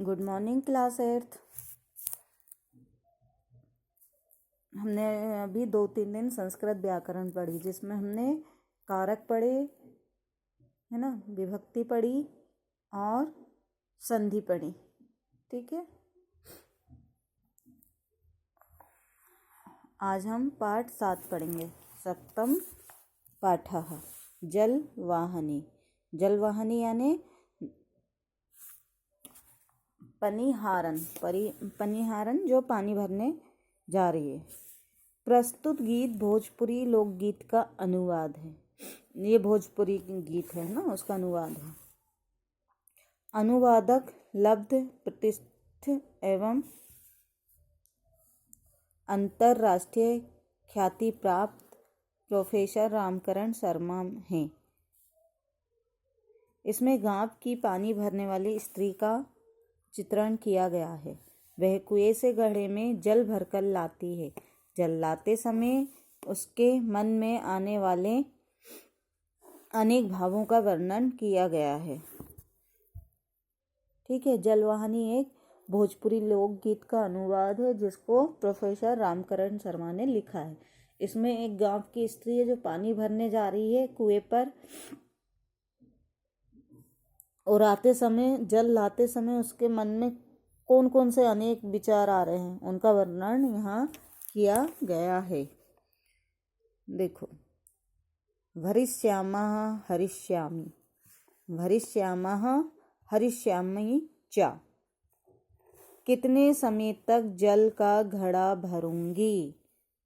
Good morning class eighth. हमने अभी 2-3 दिन संस्कृत व्याकरण पढ़ी, जिसमें हमने कारक पढ़े है ना, विभक्ति पढ़ी और संधि पढ़ी। ठीक है, आज हम पाठ 7 पढ़ेंगे। सप्तम पाठः जलवाहनी। जलवाहनी यानी पनिहारन जो पानी भरने जा रही है। प्रस्तुत गीत भोजपुरी लोकगीत का अनुवाद है। ये भोजपुरी गीत है ना, उसका अनुवाद है। अनुवादक लब्ध प्रतिष्ठित एवं अंतर्राष्ट्रीय ख्याति प्राप्त प्रोफेसर रामकरण शर्मा हैं। इसमें गांव की पानी भरने वाली स्त्री का चित्रण किया गया है। वह कुएं से घड़े में जल भरकर लाती है। जल लाते समय उसके मन में आने वाले अनेक भावों का वर्णन किया गया है। ठीक है, जलवाहिनी एक भोजपुरी लोकगीत का अनुवाद है, जिसको प्रोफेसर रामकरण शर्मा ने लिखा है। इसमें एक गांव की स्त्री है जो पानी भरने जा रही है कुएं पर, और जल लाते समय उसके मन में कौन कौन से अनेक विचार आ रहे हैं, उनका वर्णन यहाँ किया गया है। देखो, भरिष्यामः हरिष्यामि, भरिष्यामः हरिष्यामि च। कितने समय तक जल का घड़ा भरूंगी।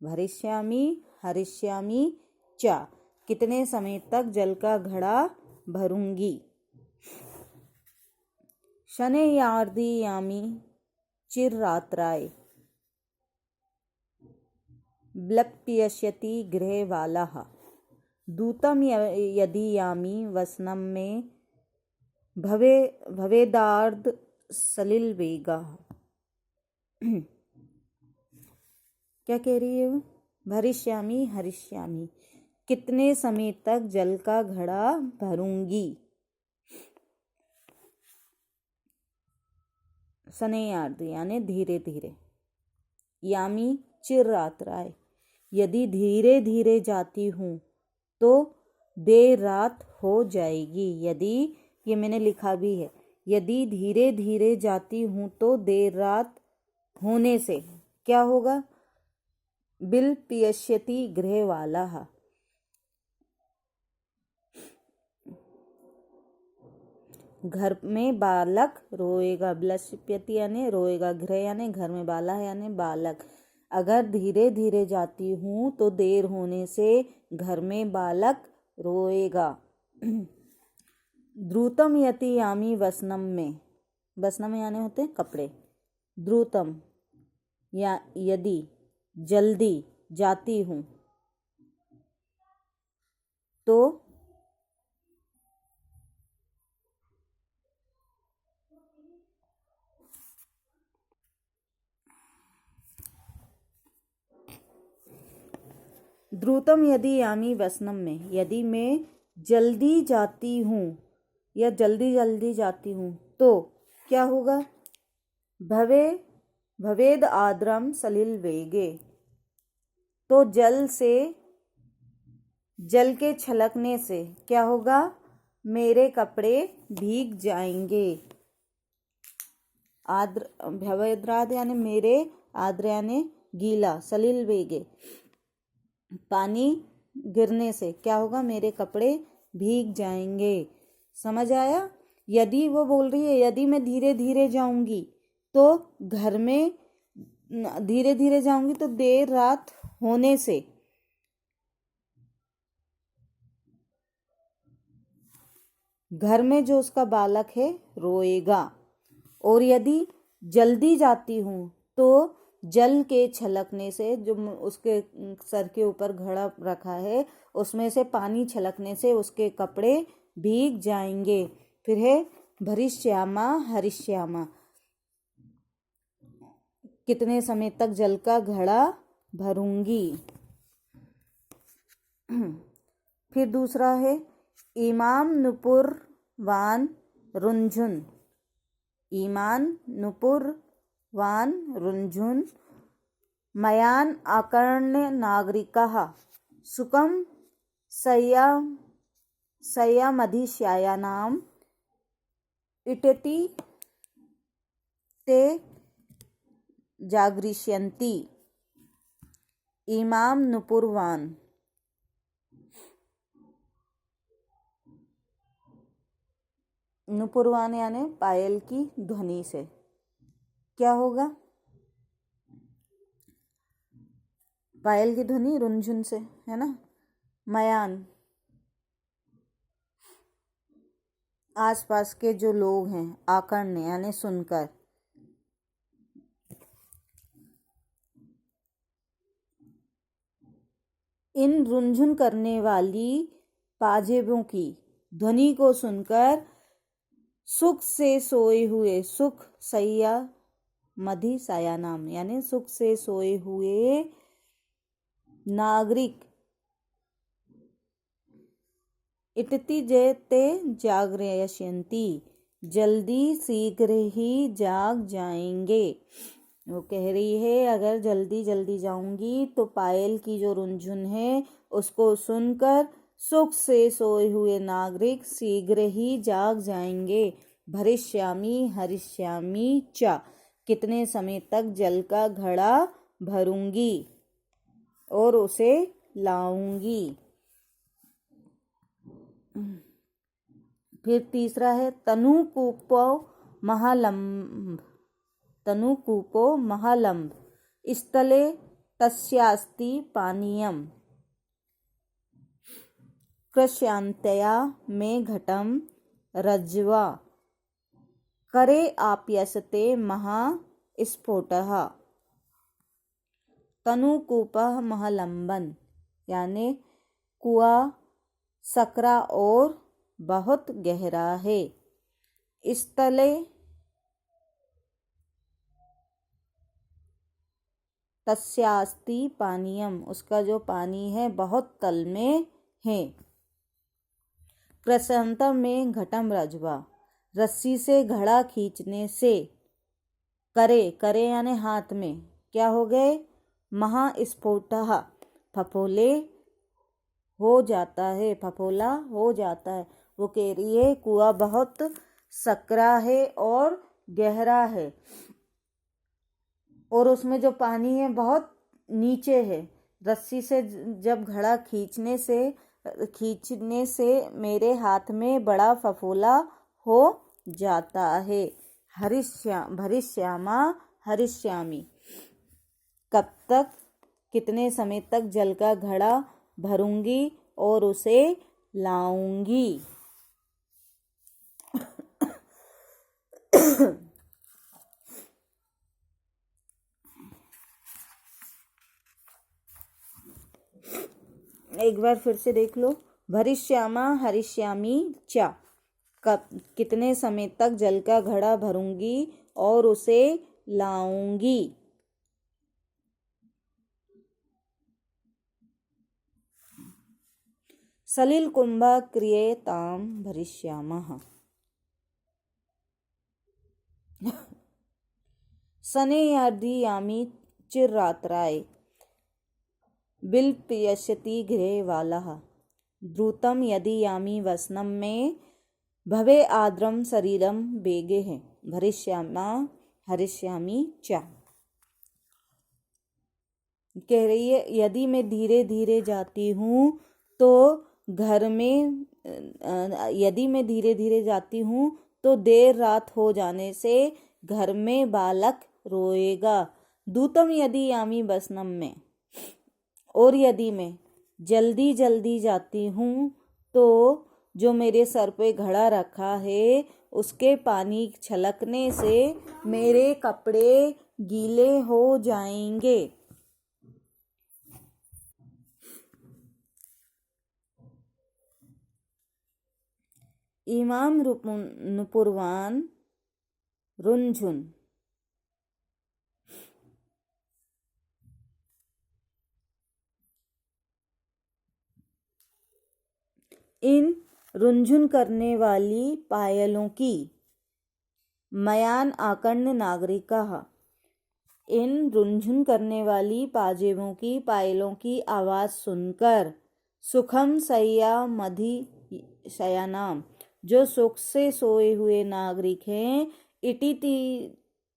भरिष्यामि हरिष्यामि च, कितने समय तक जल का घड़ा भरूंगी। शनैर्यार्दयामि चिररात्राय, व्लप्यष्यति गृहवालः। दूतं यदीयामि वसनं मे, भवेदार्ध सलिलवेगः। क्या कह रही है वो? भरिष्यामि हरिष्यामि, कितने समय तक जल का घड़ा भरूंगी। शनैर्यार्द यानी धीरे धीरे, यामी चिररात्राय, यदि धीरे धीरे जाती हूँ तो देर रात हो जाएगी। यदि, ये मैंने लिखा भी है, यदि धीरे धीरे जाती हूँ तो देर रात होने से क्या होगा। बिल पियष्यति गृहवालः, घर में बालक रोएगा। ब्लप्यति यानी रोएगा, गृह यानी घर में, बाला यानी बालक। अगर धीरे धीरे जाती हूँ तो देर होने से घर में बालक रोएगा। द्रुतम यति यामी वसनम में, वसनम यानी होते हैं कपड़े। द्रुतम या यदि जल्दी जाती हूँ तो द्रुतम यदि यामी वसनम में, यदि मैं जल्दी जाती हूँ या जल्दी जल्दी जाती हूँ तो क्या होगा। भवेद आद्रम सलिल वेगे, तो जल के छलकने से क्या होगा, मेरे कपड़े भीग जाएंगे। आद्र भवेद्राद यानी मेरे, आद्र यानी गीला, सलिल वेगे पानी गिरने से क्या होगा, मेरे कपड़े भीग जाएंगे। समझ आया। यदि वो बोल रही है यदि मैं धीरे धीरे जाऊंगी तो घर में, धीरे धीरे जाऊंगी तो देर रात होने से घर में जो उसका बालक है रोएगा। और यदि जल्दी जाती हूँ तो जल के छलकने से, जो उसके सर के ऊपर घड़ा रखा है उसमें से पानी छलकने से उसके कपड़े भीग जाएंगे। फिर है भरिष्यामा हरिष्यामा, कितने समय तक जल का घड़ा भरूंगी। फिर दूसरा है इमाम नुपुर वान रुंझुन, ईमान नुपुर वान रुंझुन मयान आकर्ण्य नागरिकः सुखम संयमधिश्यायानाम इटति ते जागरिष्यन्ति। इमाम नुपुरवान, नुपुरवान यानी पायल की ध्वनि से क्या होगा? पायल की ध्वनि रुंझुन से है ना। मयान आसपास के जो लोग हैं, आकर्ण्य यानी सुनकर, इन रुंझुन करने वाली पाजेबों की ध्वनि को सुनकर सुख से सोए हुए, सुख सैया मधि साया नाम यानी सुख से सोए हुए नागरिक इटति जयते जागरयन्ति जल्दी शीघ्र ही जाग जाएंगे। वो कह रही है अगर जल्दी जल्दी जाऊंगी तो पायल की जो रुंझुन है उसको सुनकर सुख से सोए हुए नागरिक शीघ्र ही जाग जाएंगे। भरिष्यामि हरिष्यामि च, कितने समय तक जल का घड़ा भरूंगी और उसे लाऊंगी। फिर तीसरा है तनुकूपो महालंब, तनुकूपो महालंब स्थले तस्यास्ति पानीयम कृष्यांतया में घटम रज्वा करे आप्यसते महास्फोटः। तनुकूपः महालंबन यानी कुआं सकरा और बहुत गहरा है। स्थले तस्यास्ति पानीयम, उसका जो पानी है बहुत तल में है। कृष्यांतर में घटम रज्वा, रस्सी से घड़ा खींचने से, करे करे यानी हाथ में क्या हो गए? महास्फोटः, फफोले हो जाता है, फफोला हो जाता है। वो कह रही है कुआं बहुत सकरा है और गहरा है और उसमें जो पानी है बहुत नीचे है। रस्सी से जब घड़ा खींचने से मेरे हाथ में बड़ा फफोला हो जाता है। भरिष्यामा हरिष्यामी, कब तक, कितने समय तक जल का घड़ा भरूंगी और उसे लाऊंगी। एक बार फिर से देख लो। भरिष्यामा हरिष्यामी च, कब, कितने समय तक जल का घड़ा भरूंगी और उसे लाऊंगी। सलिल कुंभा क्रियेताम भरिष्यामः सनेयार्धयामि चिररात्राय बिल्पयस्यति गृहे वालः द्रुतं यदि यामि वसनं में भवे आर्द्रं शरीरं वेगेः भरिष्यामा हरिष्यामि च। कह रही है यदि मैं धीरे धीरे जाती हूँ तो घर में, यदि मैं धीरे धीरे जाती हूँ तो देर रात हो जाने से घर में बालक रोएगा। दूतम यदि यामी वसनम में, और यदि मैं जल्दी जल्दी जाती हूँ तो जो मेरे सर पे घड़ा रखा है उसके पानी छलकने से मेरे कपड़े गीले हो जाएंगे। इमाम नुपुरवान रुंझुन, इन रुंझुन करने वाली पायलों की मयान आकर्ण नागरिकः। इन रुंझुन करने वाली पाजेबों की पायलों की आवाज़ सुनकर सुखम शय्यामधि शयनाम, जो सुख से सोए हुए नागरिक हैं,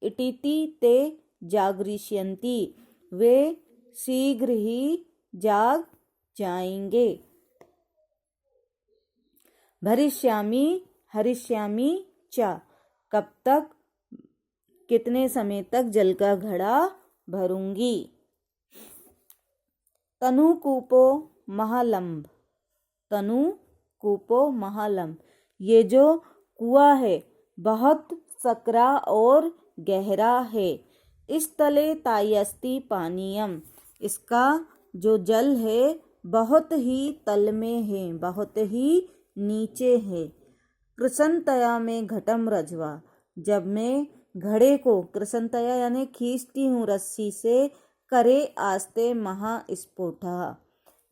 इटिति ते जागरिष्यन्ति, वे शीघ्र ही जाग जाएंगे। भरिष्यामि हरिष्यामि च, कब तक, कितने समय तक जल का घड़ा भरूंगी। तनुकूपो महालंब, तनुकूपो महालंब, ये जो कुआं है बहुत सकरा और गहरा है। इस तले तायस्ति पानीयम, इसका जो जल है बहुत ही तल में है, बहुत ही नीचे है। कृसंतया में घटम रजवा, जब मैं घड़े को कृसंतया यानी खींचती हूँ रस्सी से, करे आस्ते महास्फोटा,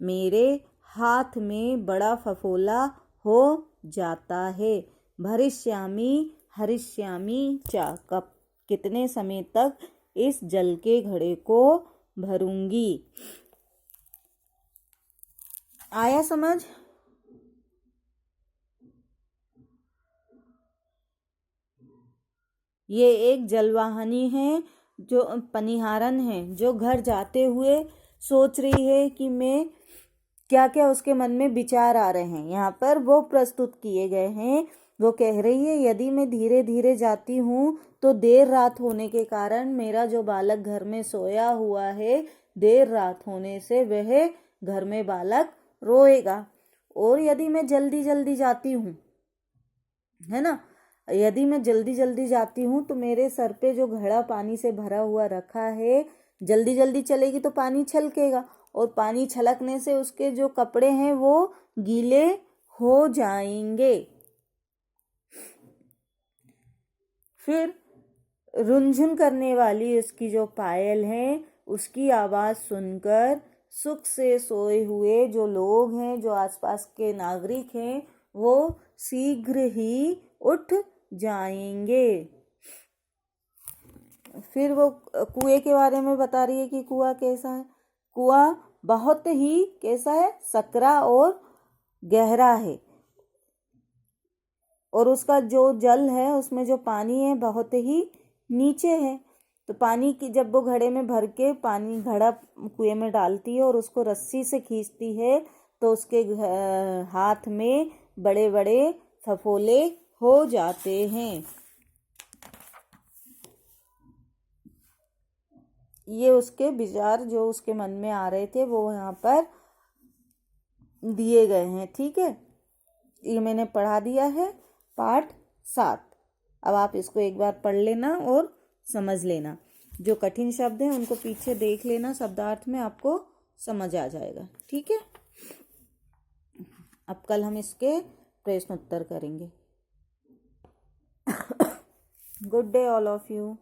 मेरे हाथ में बड़ा फफोला हो जाता है। भरिष्यामि हरिष्यामि च, कब, कितने समय तक इस जल के घड़े को भरूंगी। आया समझ? ये एक जलवाहिनी है, जो पनिहारन है, जो घर जाते हुए सोच रही है कि मैं क्या क्या उसके मन में विचार आ रहे हैं, यहाँ पर वो प्रस्तुत किए गए हैं। वो कह रही है यदि मैं धीरे धीरे जाती हूँ तो देर रात होने के कारण मेरा जो बालक घर में सोया हुआ है, देर रात होने से वह घर में बालक रोएगा। और यदि मैं जल्दी जल्दी जाती हूँ, है ना, यदि मैं जल्दी जल्दी जाती हूँ तो मेरे सर पे जो घड़ा पानी से भरा हुआ रखा है, जल्दी जल्दी चलेगी तो पानी छलकेगा, और पानी छलकने से उसके जो कपड़े हैं वो गीले हो जाएंगे। फिर रुंझुन करने वाली उसकी जो पायल है, उसकी आवाज़ सुनकर सुख से सोए हुए जो लोग हैं, जो आसपास के नागरिक हैं, वो शीघ्र ही उठ जाएंगे। फिर वो कुएं के बारे में बता रही है कि कुआं कैसा है। कुआं बहुत ही कैसा है, सकरा और गहरा है, और उसका जो जल है, उसमें जो पानी है बहुत ही नीचे है। तो पानी की जब वो घड़े में भर के पानी घड़ा कुएं में डालती है और उसको रस्सी से खींचती है, तो उसके हाथ में बड़े बड़े फफोले हो जाते हैं। ये उसके विचार जो उसके मन में आ रहे थे वो यहाँ पर दिए गए हैं। ठीक है, ये मैंने पढ़ा दिया है पाठ 7। अब आप इसको एक बार पढ़ लेना और समझ लेना। जो कठिन शब्द हैं उनको पीछे देख लेना, शब्दार्थ में आपको समझ आ जाएगा। ठीक है, अब कल हम इसके प्रश्न उत्तर करेंगे। Good day all of you.